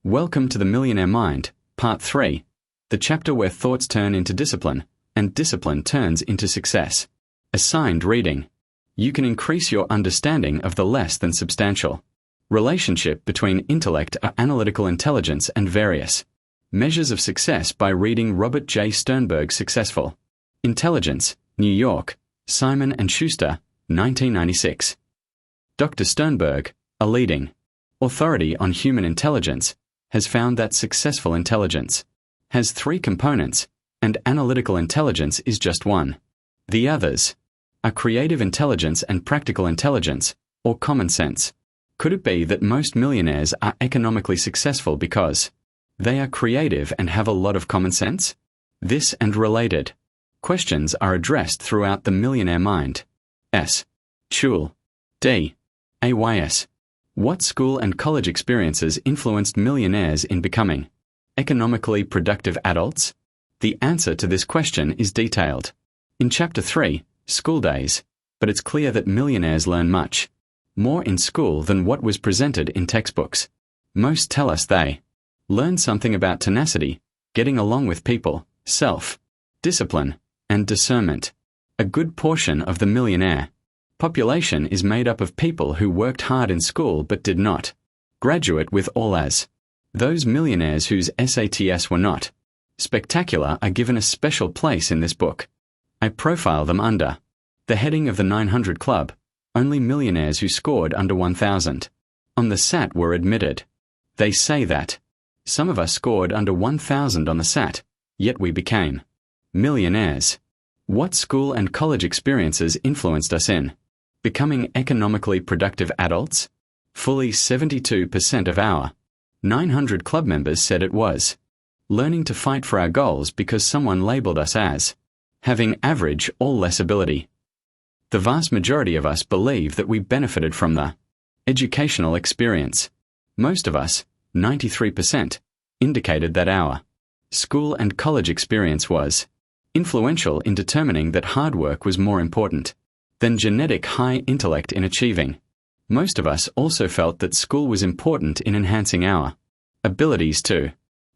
Welcome to the Millionaire Mind, Part 3, the chapter where thoughts turn into discipline, and discipline turns into success. Assigned reading. You can increase your understanding of the less than substantial. Relationship between intellect are analytical intelligence and various. Measures of success by reading Robert J. Sternberg's Successful Intelligence, New York, Simon & Schuster, 1996. Dr. Sternberg, a leading authority on human intelligence, has found that successful intelligence has three components, and analytical intelligence is just one. The others are creative intelligence and practical intelligence, or common sense. Could it be that most millionaires are economically successful because they are creative and have a lot of common sense? This and related questions are addressed throughout the Millionaire Mind. S. Schul. D. AYS. What school and college experiences influenced millionaires in becoming economically productive adults? The answer to this question is detailed in Chapter 3, School Days, but it's clear that millionaires learn much more in school than what was presented in textbooks. Most tell us they learn something about tenacity, getting along with people, self-discipline, and discernment. A good portion of the millionaire population is made up of people who worked hard in school but did not graduate with all A's. Those millionaires whose SATs were not spectacular are given a special place in this book. I profile them under the heading of the 900 Club, only millionaires who scored under 1,000 on the SAT were admitted. They say that some of us scored under 1,000 on the SAT, yet we became millionaires. What school and college experiences influenced us in becoming economically productive adults? Fully 72% of our 900 Club members said it was learning to fight for our goals because someone labeled us as having average or less ability. The vast majority of us believe that we benefited from the educational experience. Most of us, 93%, indicated that our school and college experience was influential in determining that hard work was more important than genetic high intellect in achieving. Most of us also felt that school was important in enhancing our abilities to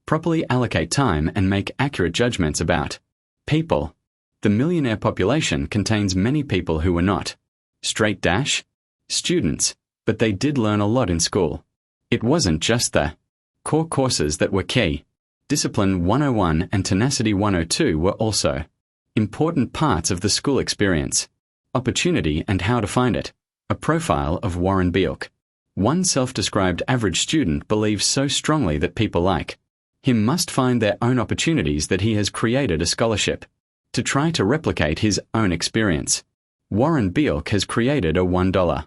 properly allocate time and make accurate judgments about people. The millionaire population contains many people who were not straight dash students, but they did learn a lot in school. It wasn't just the core courses that were key. Discipline 101 and Tenacity 102 were also important parts of the school experience. Opportunity and how to find it. A profile of Warren Buffett. One self-described average student believes so strongly that people like him must find their own opportunities that he has created a scholarship to try to replicate his own experience. Warren Buffett has created a $1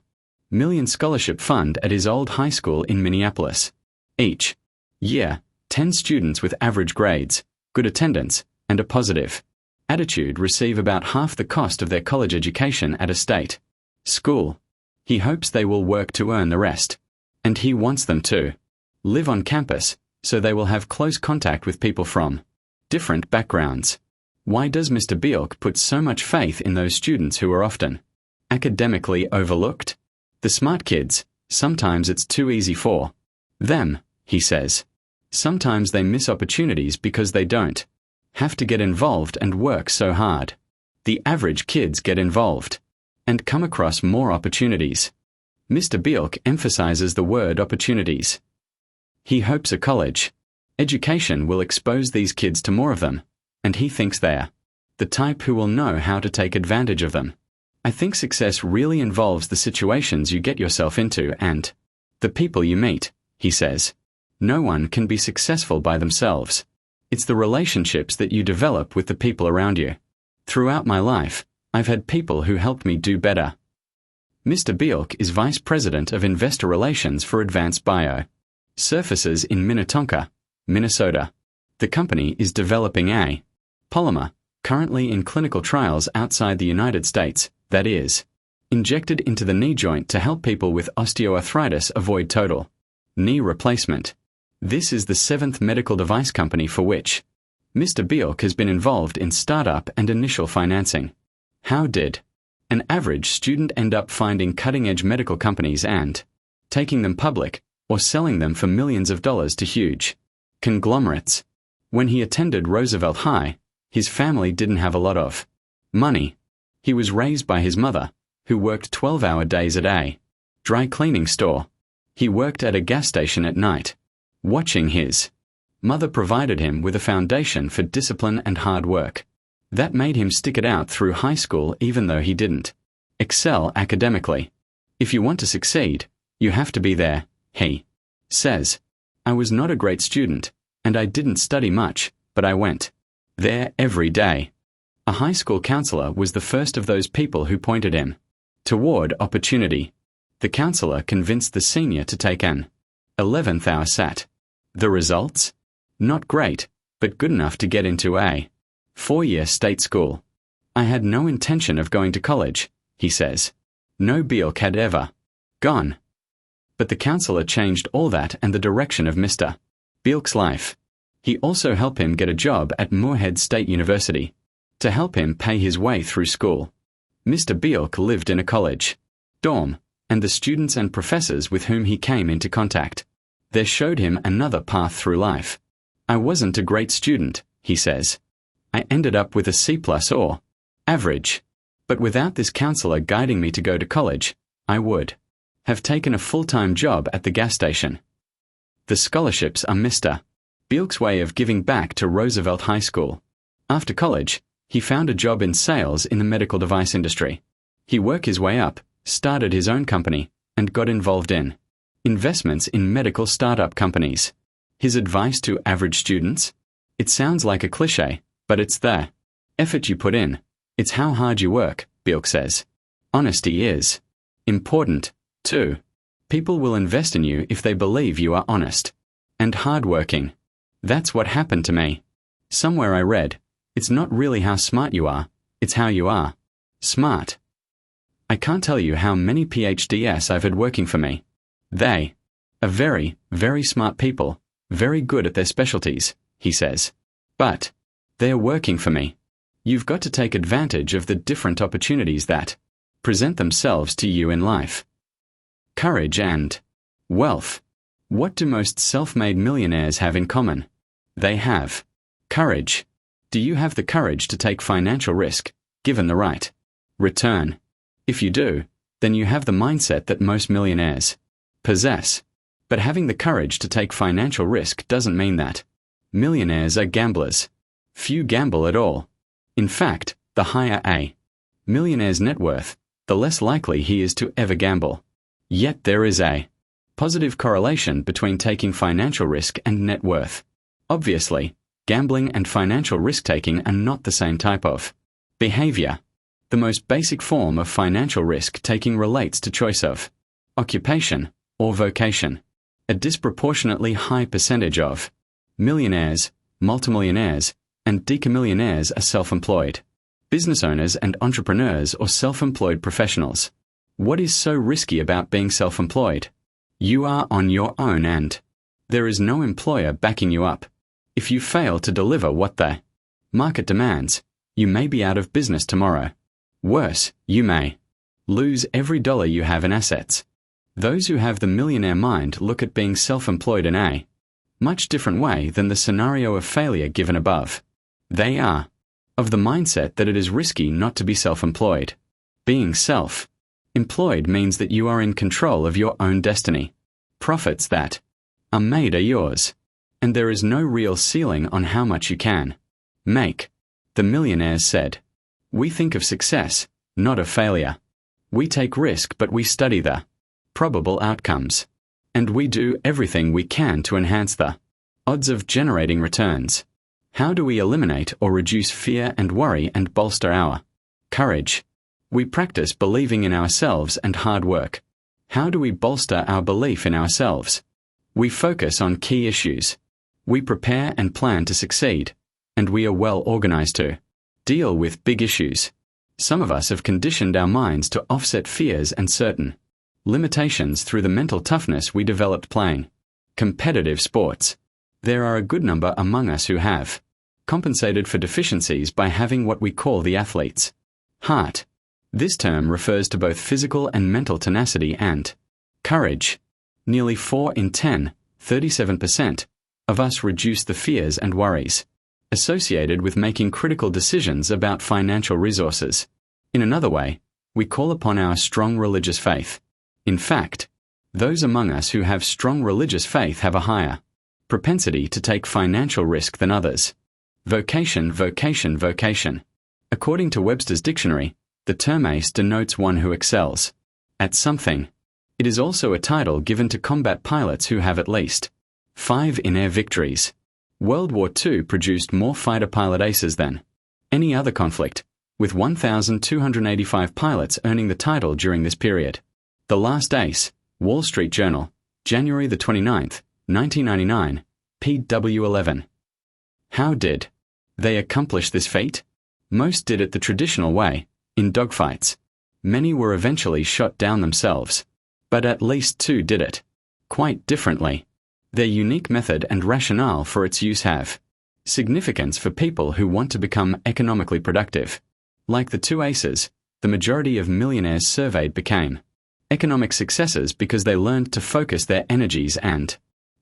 million scholarship fund at his old high school in Minneapolis. Each year, 10 students with average grades, good attendance, and a positive attitude receive about half the cost of their college education at a state school. He hopes they will work to earn the rest, and he wants them to live on campus so they will have close contact with people from different backgrounds. Why does Mr. Buffett put so much faith in those students who are often academically overlooked? The smart kids, sometimes it's too easy for them, he says. Sometimes they miss opportunities because they don't have to get involved and work so hard. The average kids get involved and come across more opportunities. Mr. Buffett emphasizes the word opportunities. He hopes a college education will expose these kids to more of them, and he thinks they're the type who will know how to take advantage of them. I think success really involves the situations you get yourself into and the people you meet, he says. No one can be successful by themselves. It's the relationships that you develop with the people around you. Throughout my life, I've had people who helped me do better. Mr. Buffett is Vice President of Investor Relations for Advanced Bio Surfaces in Minnetonka, Minnesota. The company is developing a polymer, currently in clinical trials outside the United States, that is injected into the knee joint to help people with osteoarthritis avoid total knee replacement. This is the 7th medical device company for which Mr. Buffett has been involved in startup and initial financing. How did an average student end up finding cutting-edge medical companies and taking them public, or selling them for millions of dollars to huge conglomerates. When he attended Roosevelt High, his family didn't have a lot of money. He was raised by his mother, who worked 12-hour days at a dry cleaning store. He worked at a gas station at night. Watching his mother provided him with a foundation for discipline and hard work. That made him stick it out through high school even though he didn't excel academically. If you want to succeed, you have to be there, he says. I was not a great student, and I didn't study much, but I went there every day. A high school counselor was the first of those people who pointed him toward opportunity. The counselor convinced the senior to take an 11th hour SAT. The results? Not great, but good enough to get into a 4-year state school. I had no intention of going to college, he says. No Bealk had ever gone. But the counselor changed all that and the direction of Mr. Bealk's life. He also helped him get a job at Moorhead State University to help him pay his way through school. Mr. Bealk lived in a college dorm, and the students and professors with whom he came into contact there showed him another path through life. I wasn't a great student, he says. I ended up with a C+ or average. But without this counselor guiding me to go to college, I would have taken a full-time job at the gas station. The scholarships are Mr. Bealk's way of giving back to Roosevelt High School. After college, he found a job in sales in the medical device industry. He worked his way up, started his own company, and got involved in investments in medical startup companies. His advice to average students? It sounds like a cliché, but it's the effort you put in. It's how hard you work, Bealk says. Honesty is important, too. People will invest in you if they believe you are honest and hardworking. That's what happened to me. Somewhere I read, it's not really how smart you are, it's how you are smart. I can't tell you how many Ph.D.s I've had working for me. They are very, very smart people, very good at their specialties, he says. But they are working for me. You've got to take advantage of the different opportunities that present themselves to you in life. Courage and wealth. What do most self-made millionaires have in common? They have courage. Do you have the courage to take financial risk, given the right return? If you do, then you have the mindset that most millionaires possess. But having the courage to take financial risk doesn't mean that millionaires are gamblers. Few gamble at all. In fact, the higher a millionaire's net worth, the less likely he is to ever gamble. Yet there is a positive correlation between taking financial risk and net worth. Obviously, gambling and financial risk-taking are not the same type of behavior. The most basic form of financial risk-taking relates to choice of occupation or vocation. A disproportionately high percentage of millionaires, multimillionaires, and decamillionaires are self-employed. Business owners and entrepreneurs or self-employed professionals. What is so risky about being self-employed? You are on your own and there is no employer backing you up. If you fail to deliver what the market demands, you may be out of business tomorrow. Worse, you may lose every dollar you have in assets. Those who have the millionaire mind look at being self-employed in a much different way than the scenario of failure given above. They are of the mindset that it is risky not to be self-employed. Being self-employed means that you are in control of your own destiny. Profits that are made are yours, and there is no real ceiling on how much you can make. The millionaires said, "We think of success, not of failure. We take risk, but we study the probable outcomes. And we do everything we can to enhance the odds of generating returns." How do we eliminate or reduce fear and worry and bolster our courage? We practice believing in ourselves and hard work. How do we bolster our belief in ourselves? We focus on key issues. We prepare and plan to succeed, and we are well organized to deal with big issues. Some of us have conditioned our minds to offset fears and certain limitations through the mental toughness we developed playing competitive sports. There are a good number among us who have compensated for deficiencies by having what we call the athlete's heart. This term refers to both physical and mental tenacity and courage. Nearly 4 in 10, 37%, of us reduce the fears and worries associated with making critical decisions about financial resources. In another way, we call upon our strong religious faith. In fact, those among us who have strong religious faith have a higher propensity to take financial risk than others. Vocation, vocation, vocation. According to Webster's dictionary, the term ace denotes one who excels at something. It is also a title given to combat pilots who have at least 5 in-air victories. World War II produced more fighter pilot aces than any other conflict, with 1,285 pilots earning the title during this period. The last ace, Wall Street Journal, January the 29th, 1999, PW11. How did they accomplish this feat? Most did it the traditional way, in dogfights. Many were eventually shot down themselves. But at least 2 did it quite differently. Their unique method and rationale for its use have significance for people who want to become economically productive. Like the 2 aces, the majority of millionaires surveyed became economic successes because they learned to focus their energies and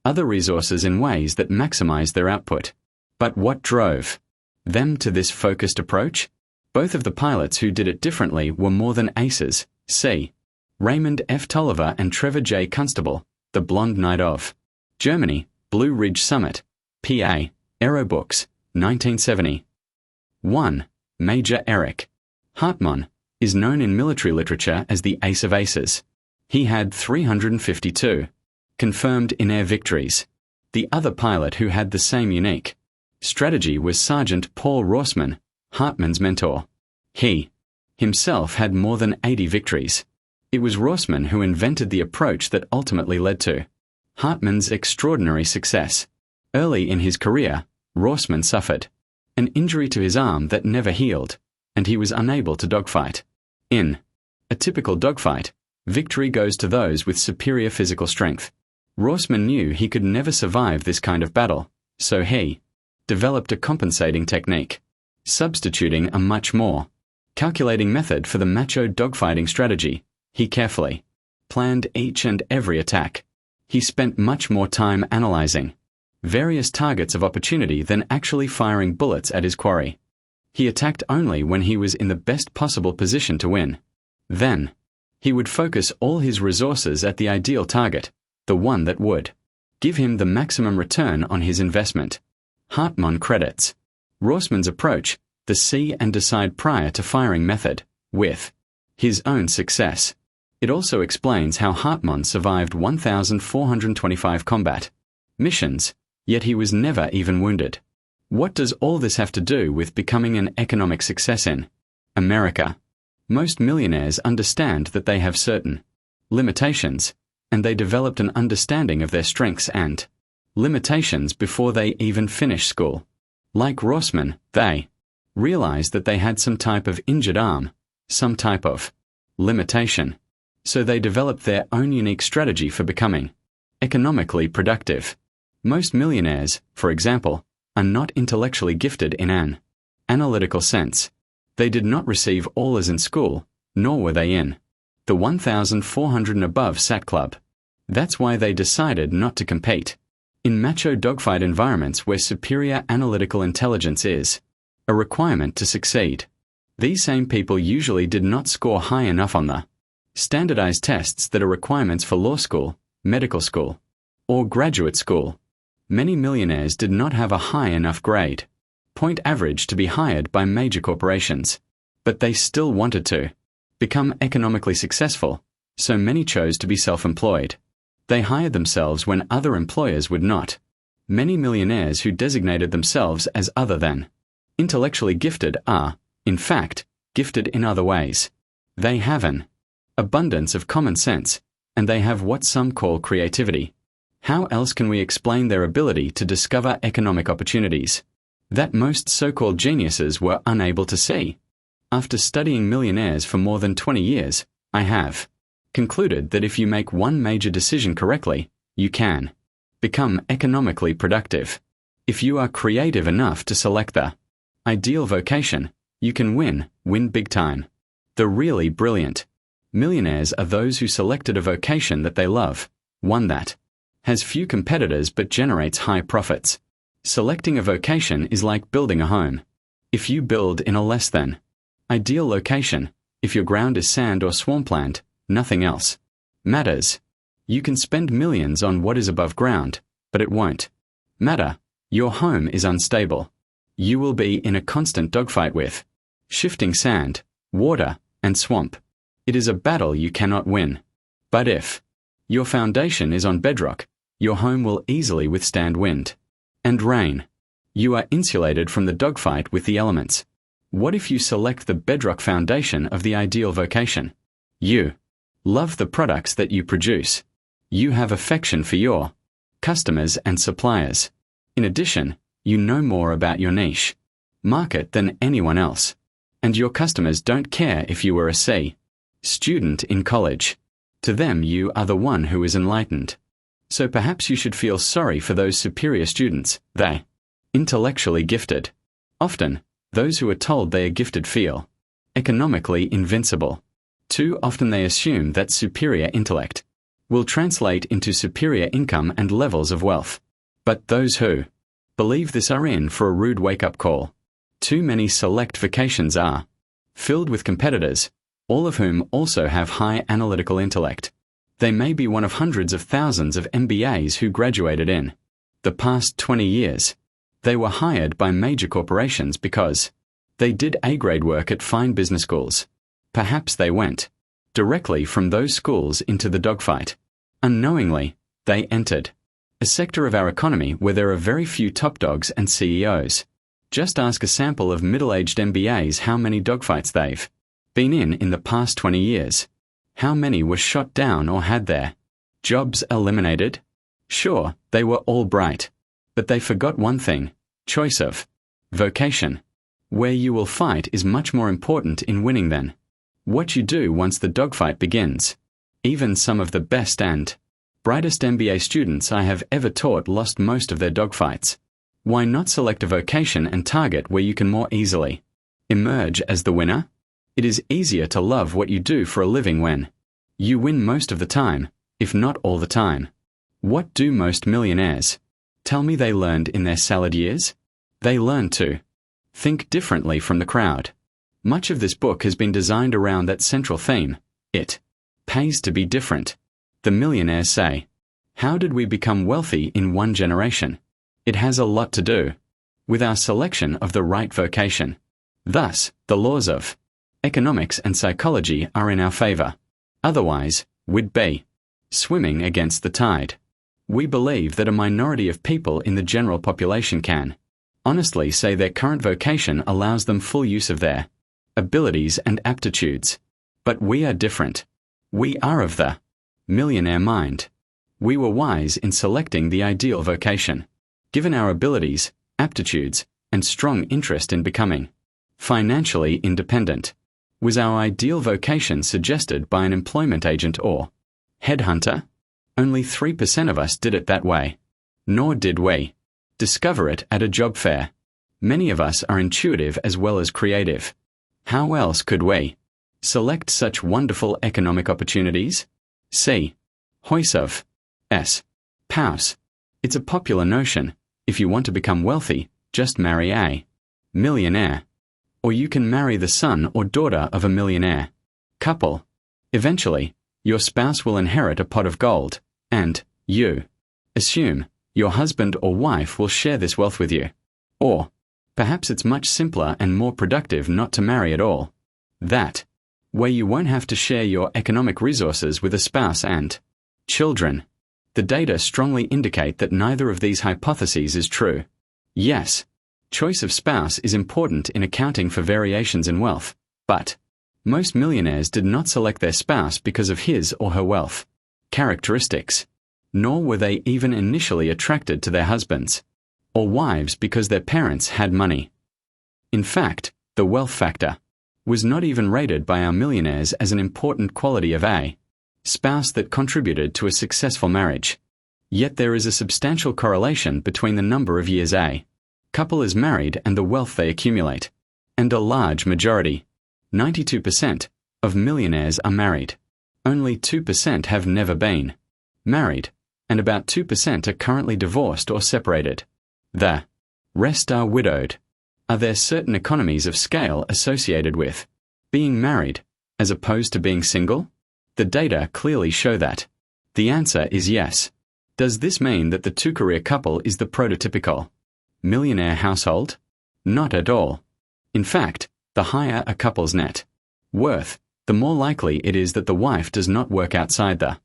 other resources in ways that maximize their output. But what drove them to this focused approach? Both of the pilots who did it differently were more than aces. See Raymond F. Tolliver and Trevor J. Constable, The Blonde Knight of Germany, Blue Ridge Summit, PA, Aero Books, 1970. 1. Major Eric Hartmann is known in military literature as the Ace of Aces. He had 352 confirmed in-air victories. The other pilot who had the same unique strategy was Sergeant Paul Rossmann, Hartmann's mentor. He himself had more than 80 victories. It was Rossmann who invented the approach that ultimately led to Hartmann's extraordinary success. Early in his career, Rossmann suffered an injury to his arm that never healed, and he was unable to dogfight. In a typical dogfight, victory goes to those with superior physical strength. Rossmann knew he could never survive this kind of battle, so he developed a compensating technique, substituting a much more calculating method for the macho dogfighting strategy. He carefully planned each and every attack. He spent much more time analyzing various targets of opportunity than actually firing bullets at his quarry. He attacked only when he was in the best possible position to win. Then, he would focus all his resources at the ideal target, the one that would give him the maximum return on his investment. Hartmann credits Rossmann's approach, the see and decide prior to firing method, with his own success. It also explains how Hartmann survived 1,425 combat missions, yet he was never even wounded. What does all this have to do with becoming an economic success in America? Most millionaires understand that they have certain limitations, and they developed an understanding of their strengths and limitations before they even finish school. Like Rossmann, they realized that they had some type of injured arm, some type of limitation. So they developed their own unique strategy for becoming economically productive. Most millionaires, for example, are not intellectually gifted in an analytical sense. They did not receive all A's in school, nor were they in the 1,400 and above SAT club. That's why they decided not to compete in macho dogfight environments where superior analytical intelligence is a requirement to succeed. These same people usually did not score high enough on the standardized tests that are requirements for law school, medical school, or graduate school. Many millionaires did not have a high enough grade point average to be hired by major corporations, but they still wanted to become economically successful, so many chose to be self-employed. They hired themselves when other employers would not. Many millionaires who designated themselves as other than intellectually gifted are, in fact, gifted in other ways. They have an abundance of common sense, and they have what some call creativity. How else can we explain their ability to discover economic opportunities that most so-called geniuses were unable to see? After studying millionaires for more than 20 years, I have concluded that if you make one major decision correctly, you can become economically productive. If you are creative enough to select the ideal vocation, you can win big time. The really brilliant millionaires are those who selected a vocation that they love, One that has few competitors but generates high profits. Selecting a vocation is like building a home. If you build in a less than ideal location, if your ground is sand or swampland, nothing else matters. You can spend millions on what is above ground, but it won't matter. Your home is unstable. You will be in a constant dogfight with shifting sand, water, and swamp. It is a battle you cannot win. But if your foundation is on bedrock, your home will easily withstand wind and rain. You are insulated from the dogfight with the elements. What if you select the bedrock foundation of the ideal vocation? You love the products that you produce. You have affection for your customers and suppliers. In addition, you know more about your niche market than anyone else. And your customers don't care if you were a C student in college. To them, you are the one who is enlightened. So perhaps you should feel sorry for those superior students, they intellectually gifted. Often, those who are told they are gifted feel economically invincible. Too often they assume that superior intellect will translate into superior income and levels of wealth. But those who believe this are in for a rude wake-up call. Too many select vocations are filled with competitors, all of whom also have high analytical intellect. They may be one of hundreds of thousands of MBAs who graduated in the past 20 years. They were hired by major corporations because they did A-grade work at fine business schools. Perhaps they went directly from those schools into the dogfight. Unknowingly, they entered a sector of our economy where there are very few top dogs and CEOs. Just ask a sample of middle-aged MBAs how many dogfights they've been in the past 20 years. How many were shot down or had their jobs eliminated? Sure, they were all bright. But they forgot one thing: choice of vocation. Where you will fight is much more important in winning than what you do once the dogfight begins. Even some of the best and brightest MBA students I have ever taught lost most of their dogfights. Why not select a vocation and target where you can more easily emerge as the winner? It is easier to love what you do for a living when you win most of the time, if not all the time. What do most millionaires tell me they learned in their salad years? They learned to think differently from the crowd. Much of this book has been designed around that central theme. It pays to be different. The millionaires say, how did we become wealthy in one generation? It has a lot to do with our selection of the right vocation. Thus, the laws of economics and psychology are in our favor. Otherwise, we'd be swimming against the tide. We believe that a minority of people in the general population can honestly say their current vocation allows them full use of their abilities and aptitudes. But we are different. We are of the millionaire mind. We were wise in selecting the ideal vocation. Given our abilities, aptitudes, and strong interest in becoming financially independent, was our ideal vocation suggested by an employment agent or headhunter? Only 3% of us did it that way. Nor did we discover it at a job fair. Many of us are intuitive as well as creative. How else could we select such wonderful economic opportunities? C. Hoyce of S. Pouse. It's a popular notion. If you want to become wealthy, just marry a millionaire. Or you can marry the son or daughter of a millionaire couple. Eventually, your spouse will inherit a pot of gold, and you assume your husband or wife will share this wealth with you. Or perhaps it's much simpler and more productive not to marry at all. That way you won't have to share your economic resources with a spouse and children. The data strongly indicate that neither of these hypotheses is true. Yes, choice of spouse is important in accounting for variations in wealth, but most millionaires did not select their spouse because of his or her wealth characteristics, nor were they even initially attracted to their husbands or wives because their parents had money. In fact, the wealth factor was not even rated by our millionaires as an important quality of a spouse that contributed to a successful marriage. Yet there is a substantial correlation between the number of years a couple is married and the wealth they accumulate. And a large majority, 92%, of millionaires are married. Only 2% have never been married. and about 2% are currently divorced or separated. The rest are widowed. Are there certain economies of scale associated with being married, as opposed to being single? The data clearly show that. The answer is yes. Does this mean that the two-career couple is the prototypical millionaire household? Not at all. In fact, the higher a couple's net worth, the more likely it is that the wife does not work outside the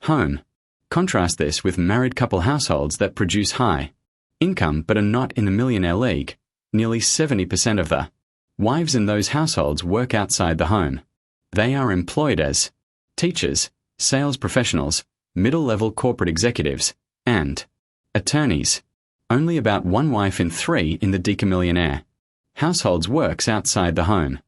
home. Contrast this with married couple households that produce high income but are not in the millionaire league. Nearly 70% of the wives in those households work outside the home. They are employed as teachers, sales professionals, middle-level corporate executives, and attorneys. Only about one wife in three in the decamillionaire households works outside the home.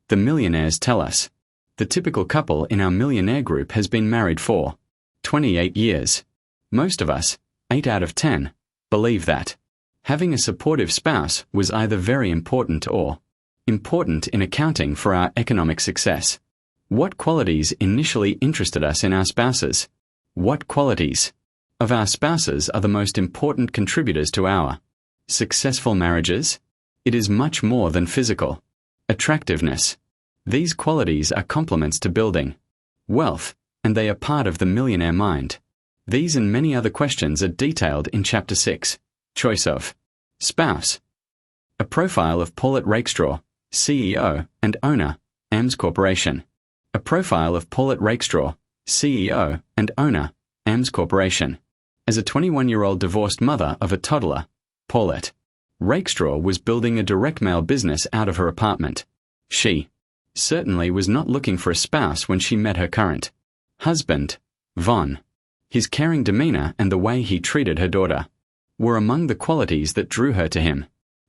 The millionaires tell us. The typical couple in our millionaire group has been married for 28 years. Most of us, 8 out of 10, believe that having a supportive spouse was either very important or important in accounting for our economic success. What qualities initially interested us in our spouses? What qualities of our spouses are the most important contributors to our successful marriages? It is much more than physical attractiveness. These qualities are complements to building wealth, and they are part of the millionaire mind. These and many other questions are detailed in Chapter 6, Choice of Spouse. A profile of Paulette Rakestraw, CEO and owner, AMS Corporation. A profile of Paulette Rakestraw, CEO and owner, AMS Corporation. As a 21-year-old divorced mother of a toddler, Paulette Rakestraw was building a direct mail business out of her apartment. She certainly was not looking for a spouse when she met her current husband, Von. His caring demeanor and the way he treated her daughter were among the qualities that drew her to him.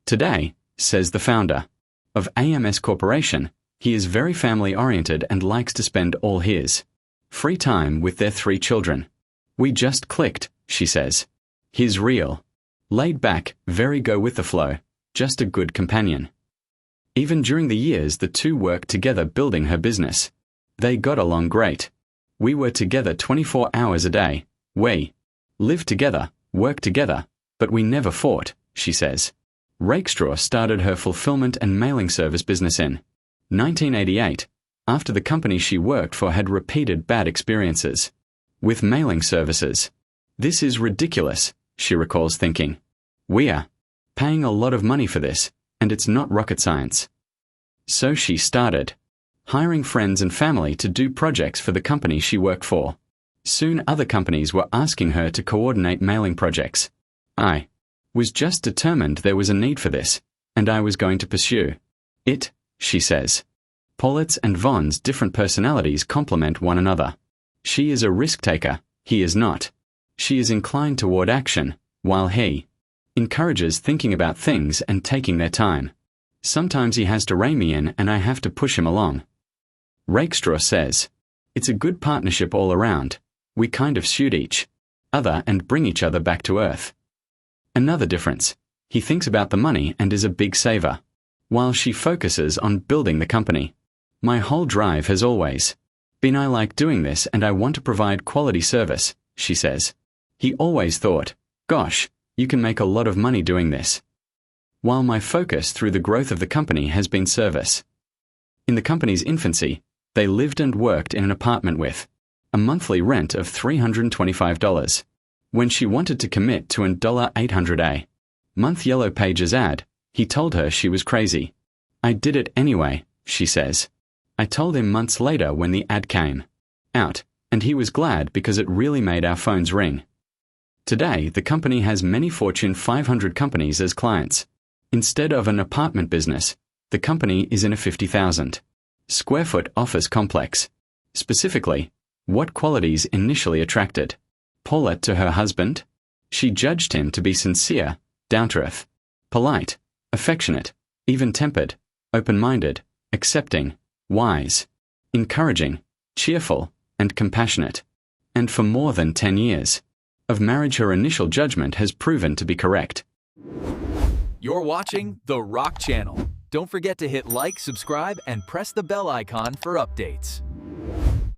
Today, says the founder of AMS Corporation, he is very family-oriented and likes to spend all his free time with their 3 children. We just clicked, she says. He's real. Laid back, very go with the flow, just a good companion. Even during the years the two worked together building her business, they got along great. We were together 24 hours a day. We lived together, worked together, but we never fought, she says. Rakestraw started her fulfillment and mailing service business in 1988, after the company she worked for had repeated bad experiences with mailing services. This is ridiculous, she recalls thinking. We are paying a lot of money for this, and it's not rocket science. So she started hiring friends and family to do projects for the company she worked for. Soon other companies were asking her to coordinate mailing projects. I was just determined there was a need for this, and I was going to pursue it, she says. Paulette's and Von's different personalities complement one another. She is a risk-taker, he is not. She is inclined toward action, while he encourages thinking about things and taking their time. Sometimes he has to rein me in and I have to push him along. Rakestraw says, it's a good partnership all around. We kind of suit each other and bring each other back to earth. Another difference, he thinks about the money and is a big saver, while she focuses on building the company. My whole drive has always been I like doing this and I want to provide quality service, she says. He always thought, gosh, you can make a lot of money doing this. While my focus through the growth of the company has been service. In the company's infancy, they lived and worked in an apartment with a monthly rent of $325. When she wanted to commit to an $800 a month Yellow Pages ad, he told her she was crazy. I did it anyway, she says. I told him months later when the ad came out, and he was glad because it really made our phones ring. Today, the company has many Fortune 500 companies as clients. Instead of an apartment business, the company is in a 50,000 square foot office complex. Specifically, what qualities initially attracted Paulette to her husband? She judged him to be sincere, down-to-earth, polite, affectionate, even-tempered, open-minded, accepting, wise, encouraging, cheerful, and compassionate. And for more than 10 years of marriage, her initial judgment has proven to be correct. You're watching The Rock Channel. Don't forget to hit like, subscribe, and press the bell icon for updates.